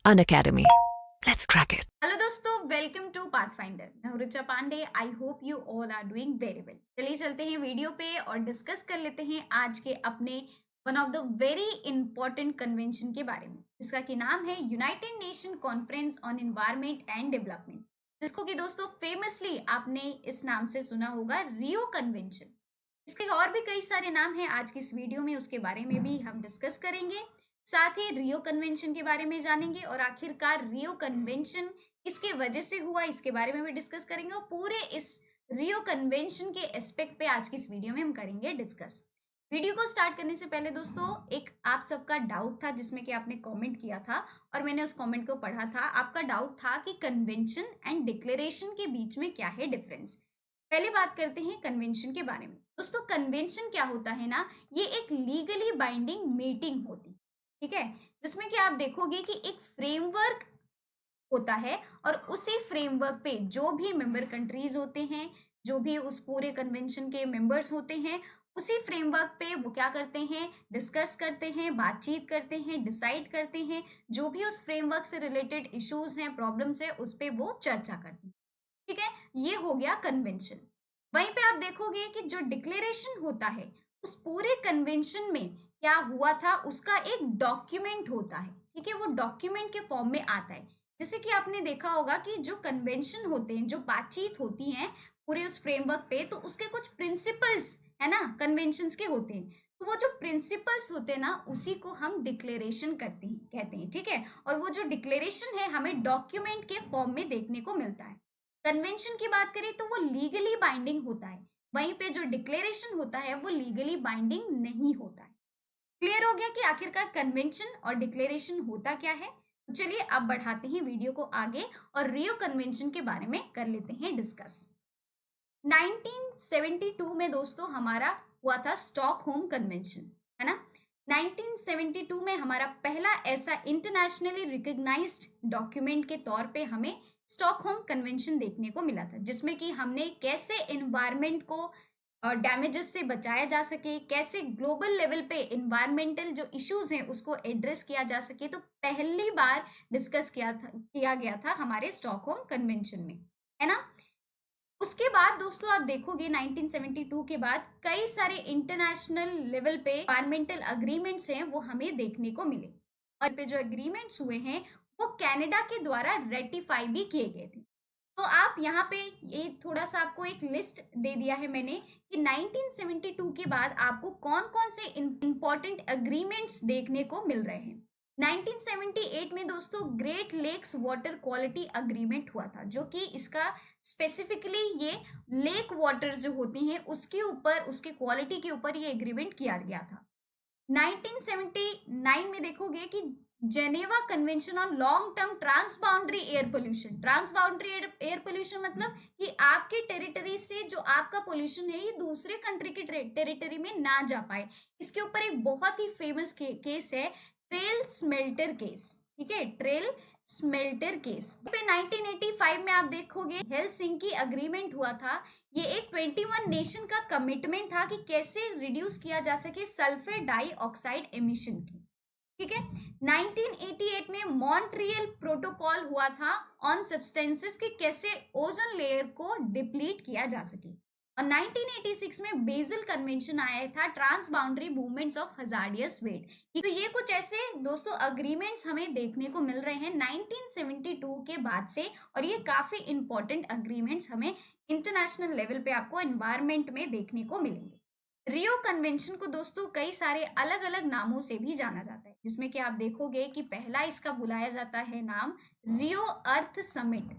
Unacademy. Let's crack it. Hello दोस्तों, welcome to pathfinder. मैं हूं Richa Pandey. I hope you all are doing very well. चलिए चलते हैं वीडियो पे और डिस्कस कर लेते हैं आज के अपने one of the very important convention के बारे में, जिसका कि नाम है United nation conference on environment and development, जिसको कि दोस्तों फेमसली आपने इस नाम से सुना होगा, रियो कन्वेंशन। इसके और भी कई सारे नाम हैं। आज की इस वीडियो में उसके बारे में भी हम डिस्कस करेंगे, साथ ही रियो कन्वेंशन के बारे में जानेंगे और आखिरकार रियो कन्वेंशन किसके वजह से हुआ इसके बारे में भी डिस्कस करेंगे और पूरे इस रियो कन्वेंशन के एस्पेक्ट पे आज की इस वीडियो में हम करेंगे डिस्कस। वीडियो को स्टार्ट करने से पहले दोस्तों एक आप सबका डाउट था जिसमें कि आपने कमेंट किया था और मैंने उस कमेंट को पढ़ा था। आपका डाउट था कि कन्वेंशन एंड डिक्लेरेशन के बीच में क्या है डिफरेंस। पहले बात करते हैं कन्वेंशन के बारे में। दोस्तों कन्वेंशन क्या होता है ना, ये एक लीगली बाइंडिंग मीटिंग होती है, ठीक है, जिसमें कि आप देखोगे कि एक फ्रेमवर्क होता है और उसी फ्रेमवर्क पे जो भी मेंबर कंट्रीज होते हैं, जो भी उस पूरे कन्वेंशन के मेंबर्स होते हैं, उसी फ्रेमवर्क पे वो क्या करते हैं, डिस्कस करते हैं, बातचीत करते हैं, डिसाइड करते हैं, जो भी उस फ्रेमवर्क से रिलेटेड इश्यूज हैं, प्रॉब्लम्स है, उस पे वो चर्चा करते हैं। ठीक है, ये हो गया कन्वेंशन। वहीं पे आप देखोगे कि जो डिक्लेरेशन होता है, उस पूरे कन्वेंशन में क्या हुआ था उसका एक डॉक्यूमेंट होता है। ठीक है, वो डॉक्यूमेंट के फॉर्म में आता है। जैसे कि आपने देखा होगा कि जो कन्वेंशन होते हैं, जो बातचीत होती है पूरे उस फ्रेमवर्क पे, तो उसके कुछ प्रिंसिपल्स है ना कन्वेंशंस के होते हैं। तो वो जो प्रिंसिपल्स होते हैं ना, उसी को हम डिक्लेरेशन करते हैं कहते हैं। ठीक है, और वो जो डिक्लेरेशन है हमें डॉक्यूमेंट के फॉर्म में देखने को मिलता है। कन्वेंशन की बात करें तो वो लीगली बाइंडिंग होता है, वहीं पे जो डिक्लेरेशन होता है वो लीगली बाइंडिंग नहीं होता है। क्लियर हो गया कि आखिरकार कन्वेंशन और डिक्लेरेशन होता क्या है। तो चलिए अब बढ़ाते हैं वीडियो को आगे और रियो कन्वेंशन के बारे में कर लेते हैं डिस्कस। 1972 में दोस्तों हमारा हुआ था स्टॉकहोम कन्वेंशन, है ना। 1972 में हमारा पहला ऐसा इंटरनेशनली रिकग्नाइज्ड डॉक्यूमेंट के तौर पे हमें स्टॉकहोम कन्वेंशन देखने को मिला था, जिसमें कि हमने कैसे एनवायरनमेंट को डैमेजेस से बचाया जा सके, कैसे ग्लोबल लेवल पे एनवायरमेंटल जो इश्यूज हैं उसको एड्रेस किया जा सके, तो पहली बार डिस्कस किया गया था हमारे स्टॉकहोम कन्वेंशन में, है ना। उसके बाद दोस्तों आप देखोगे 1972 के बाद कई सारे इंटरनेशनल लेवल पे एनवायरमेंटल अग्रीमेंट्स हैं वो हमें देखने को मिले, और पे जो एग्रीमेंट्स हुए हैं वो कनाडा के द्वारा रेटिफाई भी किए गए थे। तो आप यहाँ पे ये थोड़ा सा आपको एक लिस्ट दे दिया है मैंने कि 1972 के बाद आपको कौन कौन से इंपॉर्टेंट एग्रीमेंट्स देखने को मिल रहे हैं। 1978 में दोस्तों Great Lakes water quality agreement हुआ था, जो कि इसका स्पेसिफिकली ये लेक वाटर जो होती हैं उसके ऊपर, उसके क्वालिटी के ऊपर ये एग्रीमेंट किया गया था। 1979 में देखोगे कि Geneva convention on long term transboundary air pollution. Transboundary air pollution मतलब कि आपके टेरिटरी से जो आपका पोल्यूशन है ये दूसरे कंट्री की टेरिटरी में ना जा पाए। इसके ऊपर एक बहुत ही फेमस केस है, ट्रेल स्मेल्टर केस। ठीक है, ट्रेल स्मेल्टर केस पे 1985 में आप देखोगे हेलसिंकी अग्रीमेंट हुआ था। ये एक 21 नेशन का कमिटमेंट था कि कैसे रिड्यूस किया जा सके सल्फर डाइऑक्साइड एमिशन की। ठीक है, 1988 में मॉन्ट्रियल प्रोटोकॉल हुआ था ऑन सब्सटेंसेस कि कैसे ओजोन लेयर को डिप्लीट किया जा सके। और 1986 में बेजल कन्वेंशन आया था, transboundary movements of hazardous waste. तो ये कुछ ऐसे दोस्तों अग्रीमेंट्स हमें देखने को मिल रहे हैं 1972 के बाद से, और ये काफी इंपॉर्टेंट अग्रीमेंट्स हमें इंटरनेशनल लेवल पे आपको एनवायरमेंट में देखने को मिलेंगे। रियो कन्वेंशन को दोस्तों कई सारे अलग अलग नामों से भी जाना जाता है, जिसमें कि आप देखोगे कि पहला इसका बुलाया जाता है नाम रियो अर्थ समिट।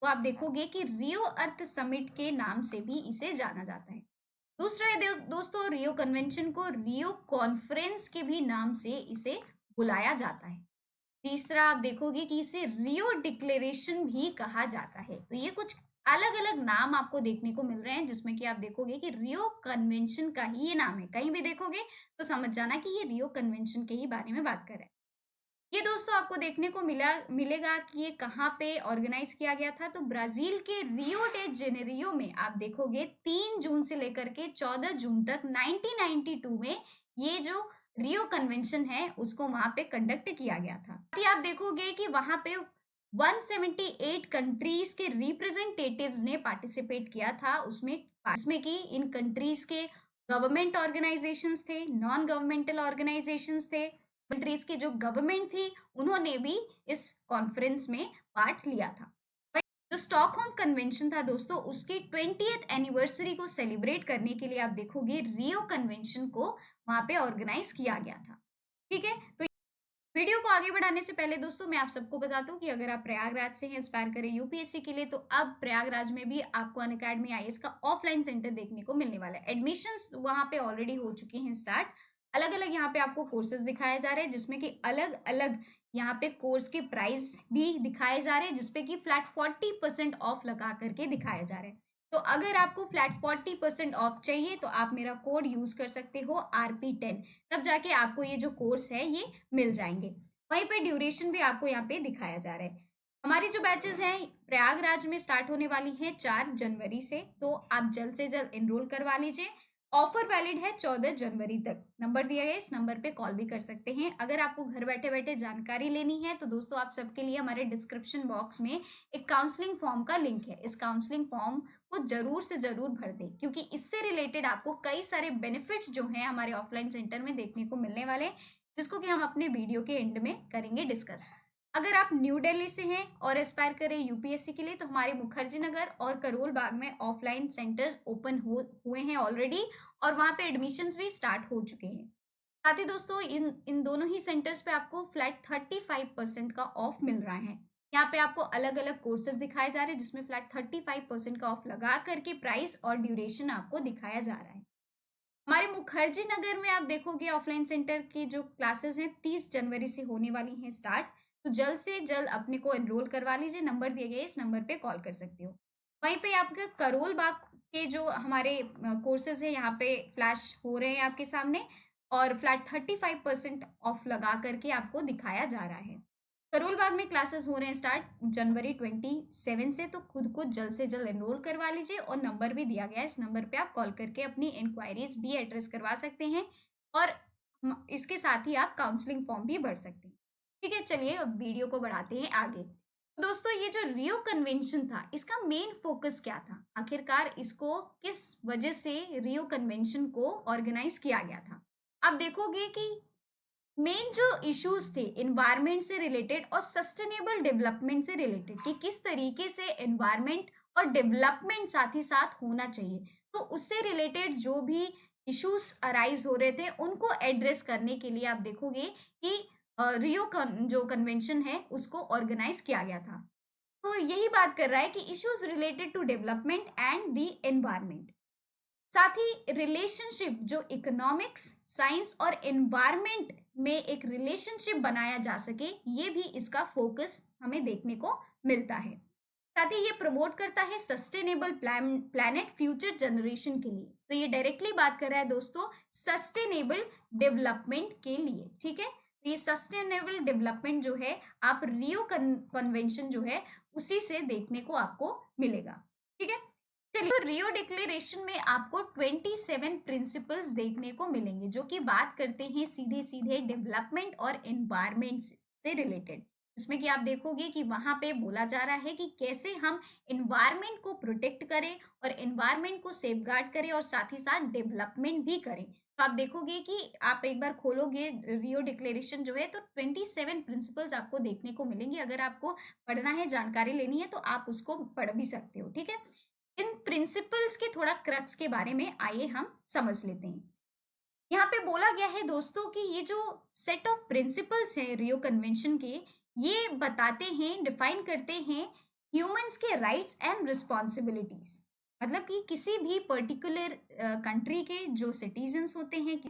तो आप देखोगे कि रियो अर्थ समिट के नाम से भी इसे जाना जाता है। दूसरा है दोस्तों रियो कन्वेंशन को रियो कॉन्फ्रेंस के भी नाम से इसे बुलाया जाता है। तीसरा आप देखोगे कि इसे रियो डिक्लेरेशन भी कहा जाता है। तो ये कुछ अलग अलग नाम आपको देखने को मिल रहे हैं, जिसमें कि आप देखोगे कि रियो कन्वेंशन का ही ये नाम है। कहीं भी देखोगे तो समझ जाना कि ये रियो कन्वेंशन के ही बारे में बात कर रहे हैं। ये दोस्तों आपको देखने को मिलेगा कि ये कहाँ पे ऑर्गेनाइज किया गया था। तो ब्राजील के रियो डे जेनेरियो में आप देखोगे 3 जून से लेकर के 14 जून तक 1992 में ये जो रियो कन्वेंशन है उसको वहां पे कंडक्ट किया गया था। साथ ही आप देखोगे कि वहां पे 178 कंट्रीज के रिप्रेजेंटेटिव्स ने पार्टिसिपेट किया था उसमें, जिसमें कि इन कंट्रीज के गवर्नमेंट ऑर्गेनाइजेशंस थे, नॉन गवर्नमेंटल ऑर्गेनाइजेशंस थे। कंट्रीज की जो गवर्नमेंट थी उन्होंने भी इस कॉन्फ्रेंस में पार्ट लिया था। जो स्टॉकहोम कन्वेंशन था दोस्तों, उसकी 20th एनिवर्सरी को सेलिब्रेट करने के लिए आप देखोगे रियो कन्वेंशन को वहां पे ऑर्गेनाइज किया गया था। ठीक है, तो वीडियो को आगे बढ़ाने से पहले दोस्तों मैं आप सबको बता दूं कि अगर आप प्रयागराज से हैं एस्पायर करें यूपीएससी के लिए, तो अब प्रयागराज में भी आपको अनअकैडमी आईएएस का ऑफलाइन सेंटर देखने को मिलने वाला है। एडमिशंस वहां पे ऑलरेडी हो चुके हैं स्टार्ट। अलग अलग यहाँ पे आपको कोर्सेज दिखाए जा रहे हैं, जिसमें कि अलग अलग यहाँ पे कोर्स के प्राइस भी दिखाए जा रहे हैं, जिसपे कि फ्लैट 40% ऑफ लगा करके दिखाए जा रहे हैं। तो अगर आपको फ्लैट 40% ऑफ चाहिए तो आप मेरा कोड यूज कर सकते हो RP10, तब जाके आपको ये जो कोर्स है ये मिल जाएंगे। वहीं पे ड्यूरेशन भी आपको यहाँ पे दिखाया जा रहा है। हमारी जो बैचेस हैं प्रयागराज में स्टार्ट होने वाली हैं 4 जनवरी से, तो आप जल्द से जल्द एनरोल करवा लीजिए। ऑफर वैलिड है 14 जनवरी तक। नंबर दिया गया, इस नंबर पे कॉल भी कर सकते हैं। अगर आपको घर बैठे बैठे जानकारी लेनी है तो दोस्तों आप सबके लिए हमारे डिस्क्रिप्शन बॉक्स में एक काउंसलिंग फॉर्म का लिंक है। इस काउंसलिंग फॉर्म को जरूर से जरूर भर दें, क्योंकि इससे रिलेटेड आपको कई सारे बेनिफिट्स जो हैं हमारे ऑफलाइन सेंटर में देखने को मिलने वाले हैं, जिसको कि हम अपने वीडियो के एंड में करेंगे डिस्कस। अगर आप न्यू दिल्ली से हैं और एस्पायर करें यूपीएससी के लिए, तो हमारे मुखर्जी नगर और करोल बाग में ऑफलाइन सेंटर्स ओपन हुए हैं ऑलरेडी, और वहां पे एडमिशंस भी स्टार्ट हो चुके हैं। साथ ही दोस्तों इन दोनों ही सेंटर्स पे आपको फ्लैट 35% का ऑफ मिल रहा है। यहाँ पे आपको अलग अलग कोर्सेज दिखाए जा रहे हैं, जिसमें फ्लैट 35% का ऑफ लगा करके प्राइस और ड्यूरेशन आपको दिखाया जा रहा है। हमारे मुखर्जी नगर में आप देखोगे ऑफलाइन सेंटर की जो क्लासेस हैं 30 जनवरी से होने वाली हैं स्टार्ट, तो जल्द से जल्द अपने को एनरोल करवा लीजिए। नंबर दिए गए, इस नंबर पे कॉल कर सकते हो। वहीं पे आपका करोल बाग के जो हमारे कोर्सेज हैं यहाँ पे फ्लैश हो रहे हैं आपके सामने, और फ्लैट 35% ऑफ लगा करके आपको दिखाया जा रहा है। करोल बाग में क्लासेस हो रहे हैं स्टार्ट जनवरी 27 से, तो खुद को जल्द से जल्द एनरोल करवा लीजिए। और नंबर भी दिया गया है, इस नंबर पे आप कॉल करके अपनी इंक्वायरीज भी एड्रेस करवा सकते हैं, और इसके साथ ही आप काउंसलिंग फॉर्म भी भर सकते हैं। ठीक है, चलिए अब वीडियो को बढ़ाते हैं आगे। दोस्तों ये जो रियो कन्वेंशन था, इसका मेन फोकस क्या था, आखिरकार इसको किस वजह से रियो कन्वेंशन को ऑर्गेनाइज किया गया था। आप देखोगे कि मेन जो इश्यूज थे एनवायरनमेंट से रिलेटेड और सस्टेनेबल डेवलपमेंट से रिलेटेड, कि किस तरीके से एनवायरनमेंट और डेवलपमेंट साथ ही साथ होना चाहिए, तो उससे रिलेटेड जो भी इश्यूज अराइज हो रहे थे उनको एड्रेस करने के लिए आप देखोगे कि रियो जो कन्वेंशन है उसको ऑर्गेनाइज किया गया था। तो यही बात कर रहा है कि issues related to development and the environment. साथ ही रिलेशनशिप जो इकोनॉमिक्स, साइंस और एनवायरनमेंट में एक रिलेशनशिप बनाया जा सके, ये भी इसका फोकस हमें देखने को मिलता है। साथ ही ये प्रमोट करता है सस्टेनेबल प्लैनेट फ्यूचर जनरेशन के लिए। तो ये डायरेक्टली बात कर रहा है दोस्तों सस्टेनेबल डेवलपमेंट के लिए। ठीक है, तो ये सस्टेनेबल डेवलपमेंट जो है आप रियो कन्वेंशन जो है उसी से देखने को आपको मिलेगा। ठीक है, चलिए, तो रियो डिक्लेरेशन में आपको 27 प्रिंसिपल्स देखने को मिलेंगे, जो कि बात करते हैं सीधे सीधे डेवलपमेंट और एनवायरनमेंट से रिलेटेड। इसमें कि आप देखोगे कि वहां पे बोला जा रहा है कि कैसे हम एनवायरनमेंट को प्रोटेक्ट करें और एनवायरनमेंट को सेफगार्ड करें और साथ ही साथ डेवलपमेंट भी करें। तो आप देखोगे कि आप एक बार खोलोगे रियो डिक्लेरेशन जो है, तो 27 प्रिंसिपल्स आपको देखने को मिलेंगे। अगर आपको पढ़ना है, जानकारी लेनी है, तो आप उसको पढ़ भी सकते हो। ठीक है, इन प्रिंसिपल्स के थोड़ा क्रक्स के बारे में आइए हम समझ लेते हैं। यहाँ पे बोला गया है दोस्तों कि ये जो सेट ऑफ प्रिंसिपल्स हैं रियो कन्वेंशन के, ये बताते हैं, डिफाइन करते हैं ह्यूमंस के राइट्स एंड रिस्पॉन्सिबिलिटीज। मतलब कि किसी भी पर्टिकुलर कंट्री के जो सिटीजन्स होते हैं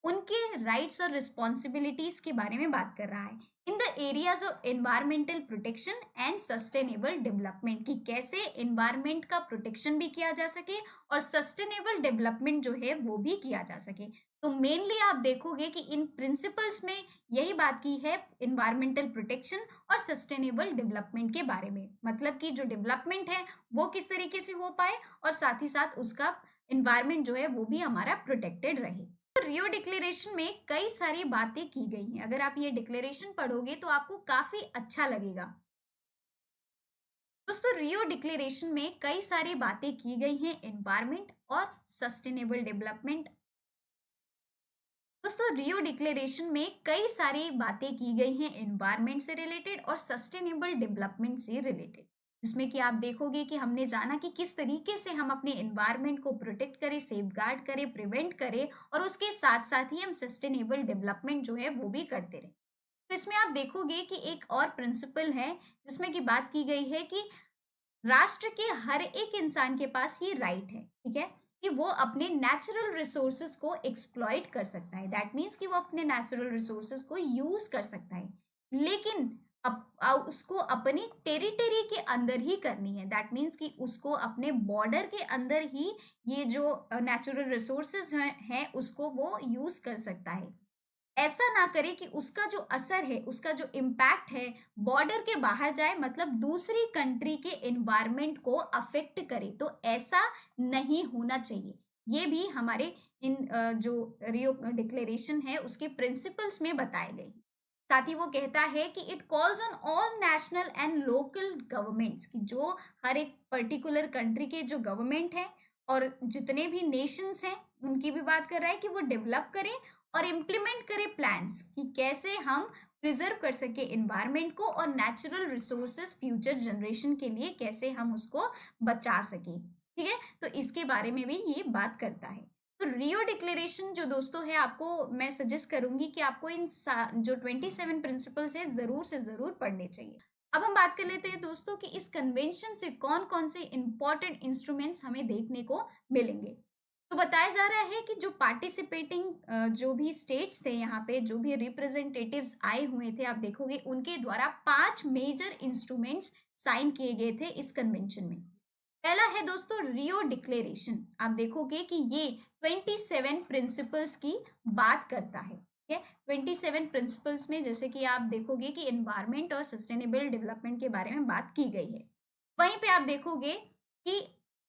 उनके राइट्स और रिस्पॉन्सिबिलिटीज के बारे में बात कर रहा है in the areas of environmental protection and sustainable development, कि कैसे एनवायरमेंट का प्रोटेक्शन भी किया जा सके और सस्टेनेबल डेवलपमेंट जो है वो भी किया जा सके। तो मेनली आप देखोगे कि इन प्रिंसिपल्स में यही बात की है एनवायरमेंटल प्रोटेक्शन और सस्टेनेबल डेवलपमेंट के बारे में। मतलब कि जो डेवलपमेंट है वो किस तरीके से हो पाए और साथ ही साथ उसका एनवायरमेंट जो है वो भी हमारा प्रोटेक्टेड रहे। तो रियो डिक्लेरेशन में कई सारी बातें की गई हैं। अगर आप ये डिक्लेरेशन पढ़ोगे तो आपको काफी अच्छा लगेगा। दोस्तों, रियो डिक्लेरेशन में कई सारी बातें की गई हैं एनवायरमेंट और सस्टेनेबल डेवलपमेंट। दोस्तों, रियो डिक्लेरेशन में कई सारी बातें की गई हैं एनवायरमेंट से रिलेटेड और सस्टेनेबल डेवलपमेंट से रिलेटेड, जिसमें कि आप देखोगे कि हमने जाना कि किस तरीके से हम अपने एनवायरमेंट को प्रोटेक्ट करें, सेफगार्ड करें, प्रिवेंट करें और उसके साथ साथ ही हम सस्टेनेबल डेवलपमेंट जो है वो भी करते रहें। तो इसमें आप देखोगे कि एक और प्रिंसिपल है जिसमें कि बात की गई है कि राष्ट्र के हर एक इंसान के पास ये राइट है, ठीक है, कि वो अपने नेचुरल रिसोर्सेज को एक्सप्लॉइट कर सकता है। दैट मीन्स कि वो अपने नेचुरल रिसोर्सेज को यूज कर सकता है, लेकिन उसको अपनी टेरिटरी के अंदर ही करनी है। दैट मीन्स कि उसको अपने बॉर्डर के अंदर ही ये जो नेचुरल रिसोर्सेज हैं उसको वो यूज कर सकता है। ऐसा ना करे कि उसका जो असर है, उसका जो इम्पैक्ट है बॉर्डर के बाहर जाए, मतलब दूसरी कंट्री के एनवायरनमेंट को अफेक्ट करे। तो ऐसा नहीं होना चाहिए। ये भी हमारे इन जो रियो डिक्लेरेशन है उसके प्रिंसिपल्स में बताए गए हैं। साथ ही वो कहता है कि it calls on all national and local governments, कि जो हर एक पर्टिकुलर कंट्री के जो गवर्नमेंट है और जितने भी नेशंस हैं उनकी भी बात कर रहा है कि वो डेवलप करें और इम्प्लीमेंट करें प्लान्स कि कैसे हम प्रिजर्व कर सके एनवायरनमेंट को और नेचुरल रिसोर्सेज फ्यूचर जनरेशन के लिए कैसे हम उसको बचा सके। ठीक है, तो इसके बारे में भी ये बात करता है। तो रियो डिक्लेरेशन जो दोस्तों है, आपको मैं सजेस्ट करूंगी कि आपको इन जो 27 प्रिंसिपल्स है जरूर से जरूर पढ़ने चाहिए। अब हम बात कर लेते हैं दोस्तों कि इस कन्वेंशन से कौन कौन से इंपॉर्टेंट इंस्ट्रूमेंट्स हमें देखने को मिलेंगे। तो बताया जा रहा है कि जो पार्टिसिपेटिंग जो भी स्टेट्स थे, यहाँ पे जो भी रिप्रेजेंटेटिव्स आए हुए थे, आप देखोगे उनके द्वारा 5 मेजर इंस्ट्रूमेंट्स साइन किए गए थे इस कन्वेंशन में। पहला है दोस्तों रियो डिक्लेरेशन। आप देखोगे कि ये 27 प्रिंसिपल्स की बात करता है। ठीक है, 27 प्रिंसिपल्स में जैसे कि आप देखोगे कि एनवायरमेंट और सस्टेनेबल डेवलपमेंट के बारे में बात की गई है। वहीं पे आप देखोगे कि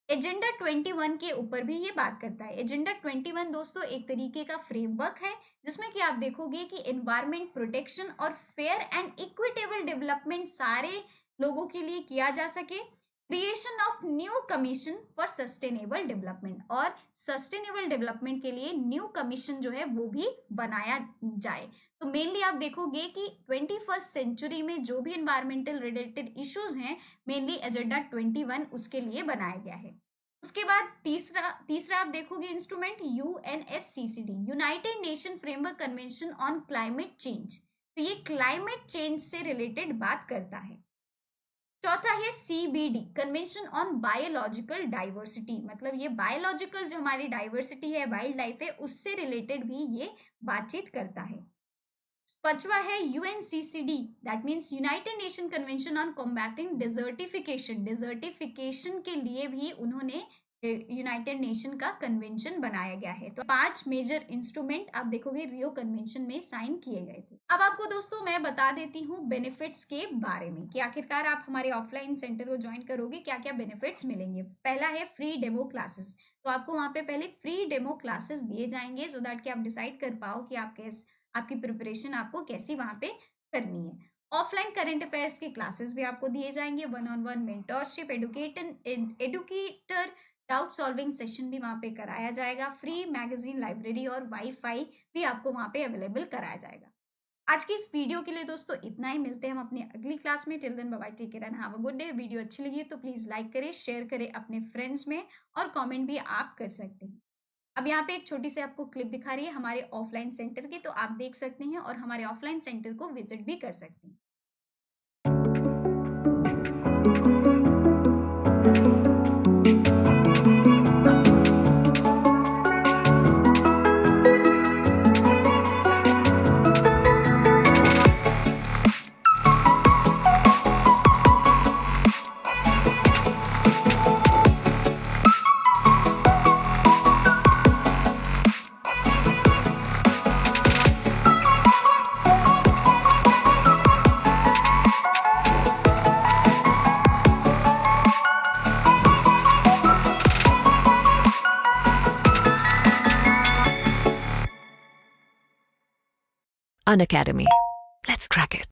एजेंडा 21 के ऊपर भी ये बात करता है। एजेंडा 21 दोस्तों एक तरीके का फ्रेमवर्क है जिसमें कि आप देखोगे कि एनवायरमेंट प्रोटेक्शन और फेयर एंड इक्विटेबल डेवलपमेंट सारे लोगों के लिए किया जा सके। Creation of new commission for sustainable development, और सस्टेनेबल डेवलपमेंट के लिए न्यू कमीशन जो है वो भी बनाया जाए। तो मेनली आप देखोगे कि 21st सेंचुरी में जो भी एनवायरमेंटल रिलेटेड इश्यूज हैं, मेनली एजेंडा 21 उसके लिए बनाया गया है। उसके बाद तीसरा आप देखोगे instrument UNFCCD, United nation framework convention on climate change. तो ये क्लाइमेट चेंज से रिलेटेड बात करता है। चौथा है CBD, convention on biological diversity, मतलब ये बायोलॉजिकल जो हमारी डाइवर्सिटी है, वाइल्ड लाइफ है, उससे रिलेटेड भी ये बातचीत करता है। पांचवा है UNCCD, that means United nation convention on combating desertification. Desertification के लिए भी उन्होंने यूनाइटेड नेशन का कन्वेंशन बनाया गया है। तो 5 मेजर इंस्ट्रूमेंट आप देखोगे रियो कन्वेंशन में साइन किए गए थे। अब आपको दोस्तों मैं बता देती हूँ बेनिफिट्स के बारे में कि आखिरकार आप हमारे ऑफलाइन सेंटर को ज्वाइन करोगे क्या क्या बेनिफिट्स मिलेंगे। पहला है फ्री डेमो क्लासेस। तो आपको वहाँ पे पहले फ्री डेमो क्लासेस दिए जाएंगे सो दैट कि आप डिसाइड कर पाओ कि आपकी प्रिपरेशन आपको कैसी वहाँ पे करनी है। ऑफलाइन करंट अफेयर्स के क्लासेस भी आपको दिए जाएंगे, 1-on-1 mentorship, educator doubt solving session भी वहाँ पे कराया जाएगा। फ्री मैगजीन, लाइब्रेरी और वाईफाई भी आपको वहाँ पे अवेलेबल कराया जाएगा। आज की इस वीडियो के लिए दोस्तों इतना ही। मिलते हैं हम अपनी अगली क्लास में। Till then bye bye, take care and have a good day. Video अच्छी लगी तो प्लीज लाइक करें, शेयर करें अपने फ्रेंड्स में, और कमेंट भी आप कर सकते हैं। अब यहाँ पे एक छोटी सी आपको क्लिप दिखा रही है हमारे ऑफलाइन सेंटर की, तो आप देख सकते हैं और हमारे ऑफलाइन सेंटर को विजिट भी कर सकते हैं। An academy. Let's crack it.